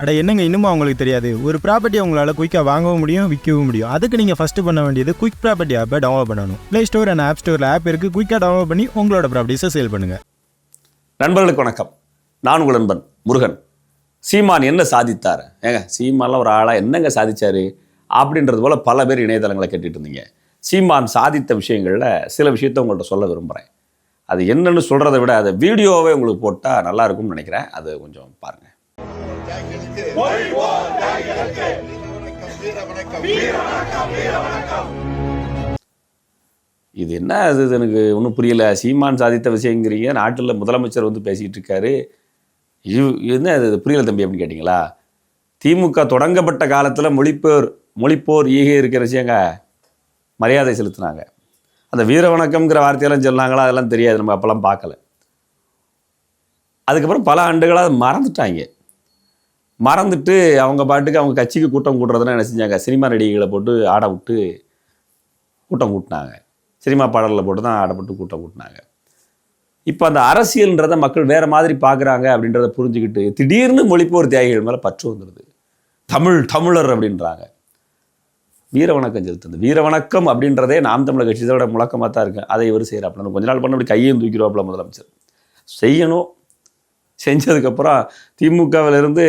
அட என்னங்க இன்னுமா உங்களுக்கு தெரியாது? ஒரு ப்ராப்பர்ட்டி உங்களால் குயிக்காக வாங்கவும் முடியும், விற்கவும் முடியும். அதுக்கு நீங்கள் ஃபஸ்ட்டு பண்ண வேண்டியது குயிக் ப்ராப்பர்ட்டி ஆப்பை டவுன்லோட் பண்ணணும். ப்ளே ஸ்டோர் அண்ட் ஆப் ஸ்டோரில் ஆப் இருக்குது. குயிக்காக டவுன்லோட் பண்ணி உங்களோட ப்ராப்பர்ட்டிஸை சேல் பண்ணுங்கள். நண்பர்களுக்கு வணக்கம். நான் உங்கள் நண்பன் முருகன். சீமான் என்ன சாதித்தார்? சீமான்லாம் ஒரு ஆளாக என்னங்க சாதிச்சார் அப்படின்றது போல் பல பேர் இணையதளங்களை கேட்டுட்டு இருந்தீங்க. சீமான் சாதித்த விஷயங்களில் சில விஷயத்தை உங்கள்கிட்ட சொல்ல விரும்புகிறேன். அது என்னன்னு சொல்கிறத விட அதை வீடியோவே உங்களுக்கு போட்டால் நல்லா இருக்கும்னு நினைக்கிறேன். அது கொஞ்சம் பாருங்கள். இது என்ன அது எனக்கு ஒன்றும் புரியல. சீமான் சாதித்த விஷயங்கிறீங்க, நாட்டில் முதலமைச்சர் வந்து பேசிகிட்டு இருக்காரு. என்ன அது புரியல தம்பி அப்படின்னு கேட்டிங்களா? திமுக தொடங்கப்பட்ட காலத்தில் மொழிப்போர் ஈகை இருக்கிற விஷயங்க மரியாதை செலுத்தினாங்க. அந்த வீர வணக்கம்ங்கிற வார்த்தையெல்லாம் சொன்னாங்களா, அதெல்லாம் தெரியாது, நம்ம அப்போல்லாம் பார்க்கல. அதுக்கப்புறம் பல ஆண்டுகளாக மறந்துட்டு அவங்க பாட்டுக்கு அவங்க கட்சிக்கு கூட்டம் கூட்டுறதுனா என்ன செஞ்சாங்க? சினிமா நடிகைகளை போட்டு ஆட விட்டு கூட்டம் கூட்டினாங்க. சினிமா பாடலில் போட்டு தான் ஆடப்பட்டு கூட்டம் கூட்டினாங்க. இப்போ அந்த அரசியல்ன்றதை மக்கள் வேறு மாதிரி பார்க்குறாங்க அப்படின்றத புரிஞ்சுக்கிட்டு திடீர்னு மொழிப்போர் தியாகிகள் மேலே பற்று வந்துடுது. தமிழர் அப்படின்றாங்க. வீர வணக்கம் செலுத்துது. வீர வணக்கம் அப்படின்றதே நாம் தமிழர் கட்சியோட முழக்கமாக தான் இருக்குது. அதை இவர் செய்கிறாப்புல கொஞ்ச நாள் பண்ண அப்படி கையையும் தூக்கிடுவாப்புல முதலமைச்சர். செய்யணும். செஞ்சதுக்கப்புறம் திமுகவிலிருந்து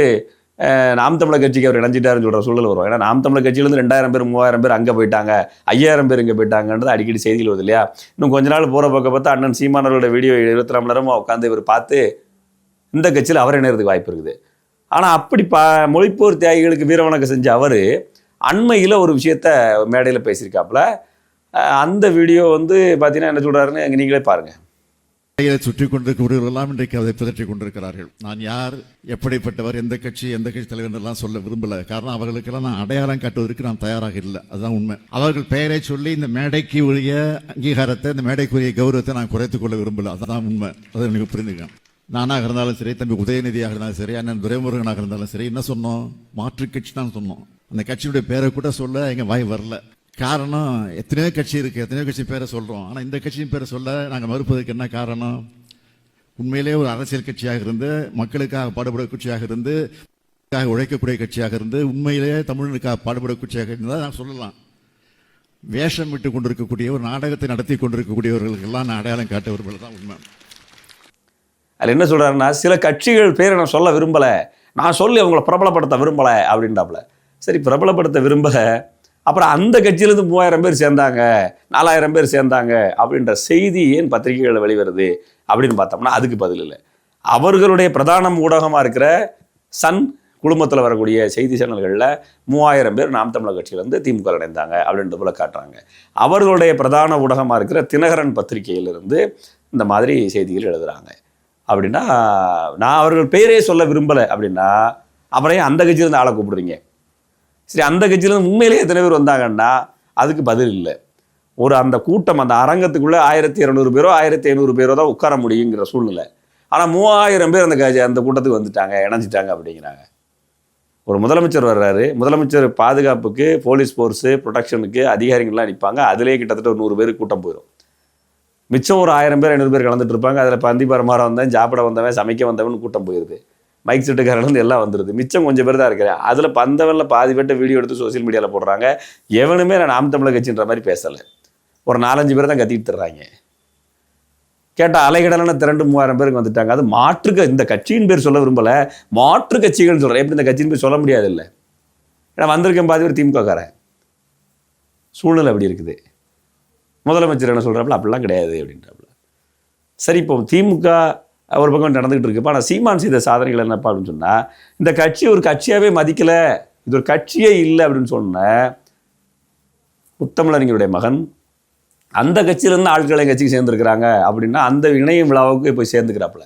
நாம் தமிழர் கட்சிக்கு அவர் இணைஞ்சிட்டாருன்னு சொல்கிற சூழல் வரும். ஏன்னா நாம் தமிழர் கட்சியிலேருந்து 2000 பேர் 3000 பேர் அங்கே போயிட்டாங்க, 5000 பேர் இங்கே போயிட்டாங்கன்றது அடிக்கடி செய்திகள் வருது இல்லையா? இன்னும் கொஞ்ச நாள் போகிற பக்கம் பார்த்தா அண்ணன் சீமானவர்களோட வீடியோ 24 மணி நேரமாக உட்காந்து இவர் பார்த்து இந்த கட்சியில் அவர் இணையறதுக்கு வாய்ப்பு இருக்குது. ஆனால் அப்படி மொழிப்போர் தியாகிகளுக்கு வீர வணக்கம் செஞ்ச அவர் அண்மையில் ஒரு விஷயத்த மேடையில் பேசியிருக்காப்புல. அந்த வீடியோ வந்து பார்த்தீங்கன்னா என்ன சொல்கிறாருன்னு அங்கே நீங்களே பாருங்கள். சுற்றி கொண்டிருக்கிறவர்களெல்லாம் இன்றைக்கு அதை பிதற்றிக் கொண்டிருக்கிறார்கள். நான் யார், எப்படிப்பட்டவர், எந்த கட்சி தலைவர் எல்லாம் சொல்ல விரும்பல. காரணம் அவர்களுக்கெல்லாம் நான் அடையாளம் காட்டுவதற்கு நான் தயாராக இல்லை. அதுதான் உண்மை. அவர்கள் பெயரை சொல்லி இந்த மேடைக்கு உரிய அங்கீகாரத்தை, இந்த மேடைக்குரிய கௌரவத்தை நான் குறைத்துக் கொள்ள விரும்பல. அதுதான் உண்மை. அதை எனக்கு புரிந்துக்கணும். நானாக இருந்தாலும் சரி, தம்பி உதயநிதியாக இருந்தாலும் சரி, அண்ணன் துரைமுருகனாக இருந்தாலும் சரி, என்ன சொன்னோம்? மாற்று கட்சி தான் சொன்னோம். அந்த கட்சியுடைய பேரை கூட சொல்ல எங்க வாய் வரல. காரணம், எத்தனையோ கட்சி இருக்குது, எத்தனையோ கட்சி பேரை சொல்கிறோம். ஆனால் இந்த கட்சியின் பேரை சொல்ல நாங்கள் மறுப்பதற்கு என்ன காரணம்? உண்மையிலே ஒரு அரசியல் கட்சியாக இருந்து, மக்களுக்காக பாடுபட கட்சியாக இருந்து, உழைக்கக்கூடிய கட்சியாக இருந்து, உண்மையிலேயே தமிழனுக்காக பாடுபட கட்சியாக இருந்தால் நான் சொல்லலாம். வேஷம் விட்டு கொண்டிருக்கக்கூடிய ஒரு நாடகத்தை நடத்தி கொண்டிருக்கக்கூடியவர்களுக்கெல்லாம் நான் அடையாளம் காட்டவர்கள் தான் உண்மை. அதில் என்ன சொல்கிறாருன்னா, சில கட்சிகள் பேரை நான் சொல்ல விரும்பலை, நான் சொல்லி அவங்கள பிரபலப்படுத்த விரும்பலை அப்படின்றாப்புல. சரி, பிரபலப்படுத்த விரும்பலை, அப்புறம் அந்த கட்சியிலேருந்து 3000 பேர் சேர்ந்தாங்க, 4000 பேர் சேர்ந்தாங்க அப்படின்ற செய்தி ஏன் பத்திரிகைகளில் வெளிவருது அப்படின்னு பார்த்தோம்னா அதுக்கு பதில் இல்லை. அவர்களுடைய பிரதான ஊடகமாக இருக்கிற சன் குழுமத்தில் வரக்கூடிய செய்தி சேனல்களில் 3000 பேர் நாம் தமிழர் கட்சியிலேருந்து திமுக இணைந்தாங்க அப்படின்ற போல காட்டுறாங்க. அவர்களுடைய பிரதான ஊடகமாக இருக்கிற தினகரன் பத்திரிகையிலிருந்து இந்த மாதிரி செய்திகள் எழுதுகிறாங்க. அப்படின்னா நான் அவர்கள் பெயரே சொல்ல விரும்பலை அப்படின்னா அப்புறம் அந்த கட்சியிலேருந்து ஆளை கூப்பிடுறீங்க? சரி, அந்த கட்சியிலேருந்து உண்மையிலேயே எத்தனை பேர் வந்தாங்கன்னா அதுக்கு பதில் இல்லை. அந்த கூட்டம், அந்த அரங்கத்துக்குள்ளே 1200 பேரோ 1500 பேரோ தான் உட்கார முடியுங்கிற சூழ்நிலை. ஆனால் 3000 பேர் அந்த கூட்டத்துக்கு வந்துட்டாங்க, இணைஞ்சிட்டாங்க அப்படிங்கிறாங்க. ஒரு முதலமைச்சர் வர்றாரு, முதலமைச்சர் பாதுகாப்புக்கு போலீஸ் ஃபோர்ஸு ப்ரொடெக்ஷனுக்கு அதிகாரிகள்லாம் நிற்பாங்க. அதிலே கிட்டத்தட்ட ஒரு 100 பேருக்கு கூட்டம் போயிடும். மிச்சம் ஒரு 1000 பேர் 500 பேர் கலந்துட்டு இருப்பாங்க. அதில் பந்தி பரமாற வந்தவன், சாப்பிட வந்தவன், சமைக்க வந்தவன் கூட்டம் போயிடுது. மைக் செட்டுக்காரர்லேருந்து எல்லாம் வந்துடுது. மிச்சம் கொஞ்சம் பேர் தான் இருக்கிறேன். அதில் பந்தவனில் பாதி பேர்ட்ட வீடியோ எடுத்து சோசியல் மீடியாவில் போடுறாங்க. எவனுமே நான் நாம் தமிழர் கட்சின்ற மாதிரி பேசலை. ஒரு 4-5 பேர் தான் கத்திட்டு தர்றாங்க. கேட்டால் அலைகடலான திரண்டு 3000 பேருக்கு வந்துட்டாங்க. அது இந்த கட்சியின் பேர் சொல்ல விரும்பலை, மாற்று கட்சிகள்னு சொல்கிறேன். எப்படி இந்த கட்சியின் பேர் சொல்ல முடியாது இல்லை? ஏன்னா வந்திருக்கேன் பாதி பேர் திமுகக்காரன். சூழ்நிலை அப்படி இருக்குது. முதலமைச்சர் என்ன சொல்கிறாப்புல, அப்படிலாம் கிடையாது அப்படின்றாப்புல. சரி, இப்போ திமுக ஒரு பக்கம் நடந்துகிட்டு இருக்குப்பா. ஆனால் சீமான் செய்த சாதனைகள் என்னப்பா அப்படின்னு சொன்னால், இந்த கட்சி ஒரு கட்சியாகவே மதிக்கலை, இது ஒரு கட்சியே இல்லை அப்படின்னு சொன்ன முத்தமிழறிஞருடைய மகன் அந்த கட்சியிலேருந்து ஆட்களை கட்சிக்கு சேர்ந்துருக்கிறாங்க அப்படின்னா அந்த இணையம் விழாவுக்கு போய் சேர்ந்துக்கிறாப்புல.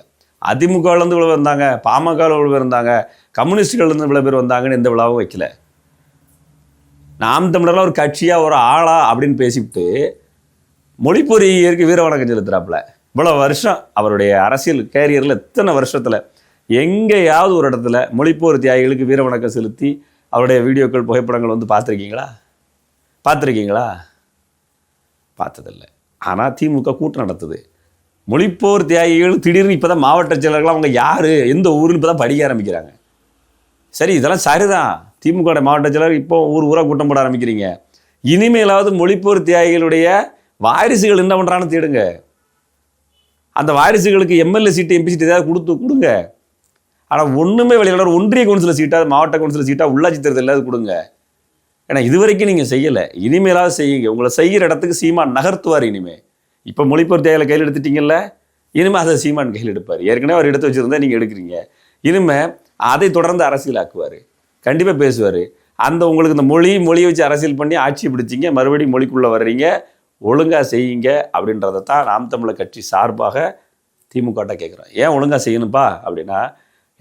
அதிமுகவிலேருந்து இவ்வளோ பேர் வந்தாங்க, பாமகவில் இவ்வளோ பேர் இருந்தாங்க, கம்யூனிஸ்டுகள்லேருந்து இவ்வளோ பேர் வந்தாங்கன்னு எந்த விழாவும் வைக்கல. நாம் தமிழர்லாம் ஒரு கட்சியாக ஒரு ஆளா அப்படின்னு பேசிவிட்டு மொழிப்பொறியியருக்கு வீர வணக்கம் செலுத்துகிறாப்புல. இவ்வளோ வருஷம் அவருடைய அரசியல் கேரியரில் எத்தனை வருஷத்தில் எங்கேயாவது ஒரு இடத்துல மொழிப்போர் தியாகிகளுக்கு வீர வணக்கம் செலுத்தி அவருடைய வீடியோக்கள் புகைப்படங்கள் வந்து பார்த்துருக்கீங்களா? பார்த்ததில்லை. ஆனால் திமுக கூட்டம் நடத்துது. மொழிப்போர் தியாகிகள் திடீர்னு இப்போ தான் மாவட்ட செயலர்கள் அவங்க யார், எந்த ஊருன்னு இப்போ தான் படிக்க ஆரம்பிக்கிறாங்க. சரி, இதெல்லாம் சரிதான். திமுக மாவட்ட செயலர் இப்போ ஊராக கூட்டம் போட ஆரம்பிக்கிறீங்க. இனிமேலாவது மொழிப்போர் தியாகிகளுடைய வாரிசுகள் என்ன பண்ணுறான்னு தேடுங்க. அந்த வாரிசுகளுக்கு எம்எல்ஏ சீட்டு, எம்பி சீட்டு ஏதாவது கொடுங்க. ஆனால் ஒன்றுமே வெளியில ஒன்றிய கவுன்சிலர் சீட்டாக, மாவட்ட கவுன்சிலர் சீட்டாக, உள்ளாட்சி தேர்தல் இல்லாத கொடுங்க. ஏன்னா இது வரைக்கும் நீங்கள் செய்யலை, இனிமேலாவது செய்யுங்க. உங்களை செய்கிற இடத்துக்கு சீமான் நகர்த்துவார். இனிமேல் இப்போ மொழிப்போர் தியாகிகளை கையில் எடுத்துட்டீங்கல்ல, இனிமேல் அதை சீமான் கையில் எடுப்பார். ஏற்கனவே அவர் எடுத்து வச்சுருந்தா நீங்கள் எடுக்கிறீங்க. இனிமேல் அதை தொடர்ந்து அரசியலாக்குவார், கண்டிப்பாக பேசுவார். அந்த உங்களுக்கு இந்த மொழியை வச்சு அரசியல் பண்ணி ஆட்சி பிடிச்சிங்க, மறுபடியும் மொழிக்குள்ளே வர்றீங்க, ஒழுங்காக செய்யுங்க அப்படின்றத தான் நாம் தமிழர் கட்சி சார்பாக திமுகட்ட கேட்குறோம். ஏன் ஒழுங்காக செய்யணும்ப்பா அப்படின்னா,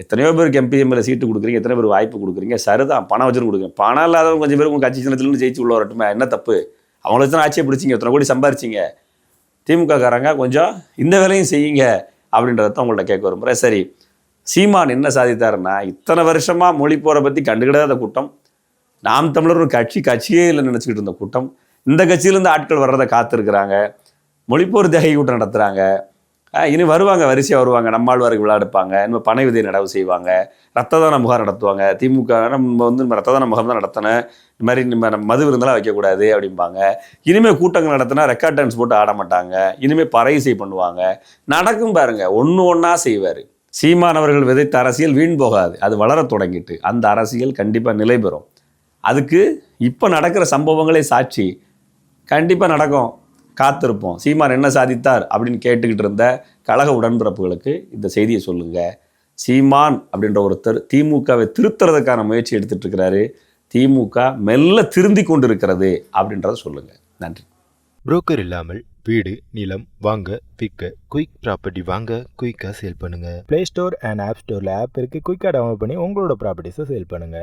எத்தனையோ பேருக்கு எம்பி எம்எல்ஏ சீட்டு கொடுக்குறீங்க, எத்தனை பேர் வாய்ப்பு கொடுக்குறீங்க, சரிதான், பணம் வச்சுன்னு கொடுக்குறீங்க. பணம் இல்லாதவங்க கொஞ்சம் பேர் உங்கள் கட்சி சின்னத்துலேருந்து ஜெயிச்சு உள்ள வரட்டுமே, என்ன தப்பு? அவங்கள வச்சு தான் ஆட்சியை பிடிச்சிங்க, எத்தனை கோடி சம்பாரிச்சிங்க. திமுககாரங்க கொஞ்சம் இந்த வேலையும் செய்யுங்க அப்படின்றத தான் உங்கள்கிட்ட கேட்க விரும்புகிறேன். சரி, சீமான் என்ன சாதித்தாருன்னா, இத்தனை வருஷமாக மொழி போரை பற்றி கண்டுக்கிடாத கூட்டம், நாம் தமிழர் ஒரு கட்சியே இல்லைன்னு நினச்சிக்கிட்டு இருந்த கூட்டம், இந்த கட்சியிலேருந்து ஆட்கள் வர்றதை காத்திருக்கிறாங்க, மொழிப்போர் தியாகி கூட்டம் நடத்துகிறாங்க. இனி வருவாங்க, வரிசையாக வருவாங்க, நம்மாழ்வாருக்கு விழா எடுப்பாங்க, இன்னும் பனை விதை நடவு செய்வாங்க, ரத்ததான முகாம் நடத்துவாங்க. திமுக நம்ம ரத்ததான முகாம் தான் நடத்தினேன், இந்த மாதிரி நம்ம மது விருந்தெல்லாம் வைக்கக்கூடாது அப்படிம்பாங்க. இனிமேல் கூட்டங்கள் நடத்தினா ரெக்கார்ட் டான்ஸ் போட்டு ஆட மாட்டாங்க, இனிமேல் பறை இசை பண்ணுவாங்க. நடக்கும் பாருங்க, ஒன்றா செய்வார். சீமான் அவர்கள் விதைத்த அரசியல் வீண் போகாது, அது வளர தொடங்கிட்டு அந்த அரசியல் கண்டிப்பாக நிலை பெறும். அதுக்கு இப்போ நடக்கிற சம்பவங்களே சாட்சி, கண்டிப்பாக நடக்கும், காத்திருப்போம். சீமான் என்ன சாதித்தார் அப்படின்னு கேட்டுக்கிட்டு இருந்த கழக உடன்பிறப்புகளுக்கு இந்த செய்தியை சொல்லுங்கள். சீமான் அப்படின்ற ஒருத்தர் திமுகவை திருத்துறதுக்கான முயற்சி எடுத்துகிட்டு இருக்கிறாரு, திமுக மெல்ல திருந்தி கொண்டு இருக்கிறது அப்படின்றத சொல்லுங்கள். நன்றி. புரோக்கர் இல்லாமல் வீடு, நிலம் வாங்க, விற்க, குயிக் ப்ராப்பர்ட்டி வாங்க, குயிக்காக சேல் பண்ணுங்கள். ப்ளே ஸ்டோர் அண்ட் ஆப் ஸ்டோரில் ஆப் இருக்குது, குயிக்காக டவுன்லோட் பண்ணி உங்களோட ப்ராப்பர்ட்டிஸை சேல் பண்ணுங்கள்.